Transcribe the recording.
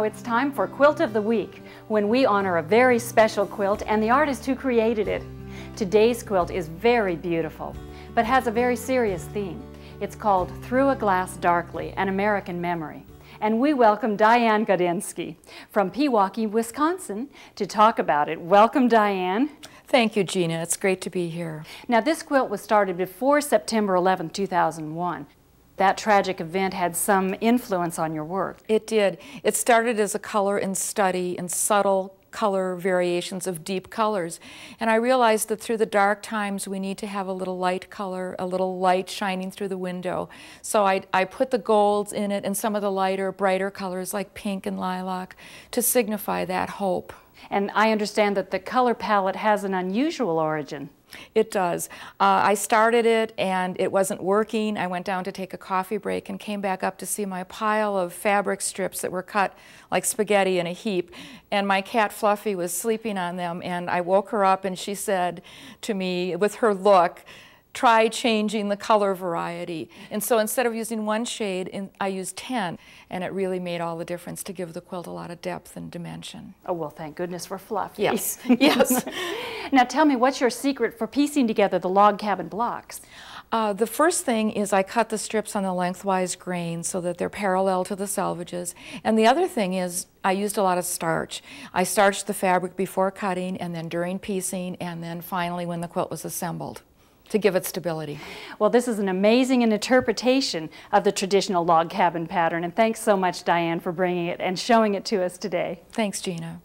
it's time for Quilt of the Week, when we honor a very special quilt and the artist who created it. Today's quilt is very beautiful, but has a very serious theme. It's called Through a Glass Darkly, an American Memory. And we welcome Diane Gaudynski from Pewaukee, Wisconsin, to talk about it. Welcome, Diane. Thank you, Jeanna. It's great to be here. Now, this quilt was started before September 11, 2001. That tragic event had some influence on your work. It did. It started as a color and study in subtle color variations of deep colors. And I realized that through the dark times we need to have a little light color, a little light shining through the window. So I put the golds in it and some of the lighter, brighter colors like pink and lilac to signify that hope. And I understand that the color palette has an unusual origin. It does. I started it and it wasn't working. I went down to take a coffee break and came back up to see my pile of fabric strips that were cut like spaghetti in a heap. And my cat Fluffy was sleeping on them, and I woke her up and she said to me with her look, "Try changing the color variety." And so instead of using one shade, I used 10, and it really made all the difference to give the quilt a lot of depth and dimension. Oh, well, thank goodness for Fluffy. Yes, yes. Now tell me, what's your secret for piecing together the log cabin blocks? The first thing is I cut the strips on the lengthwise grain so that they're parallel to the selvages. And the other thing is I used a lot of starch. I starched the fabric before cutting, and then during piecing, and then finally when the quilt was assembled, to give it stability. Well, this is an amazing interpretation of the traditional log cabin pattern, and thanks so much, Diane, for bringing it and showing it to us today. Thanks, Jeanna.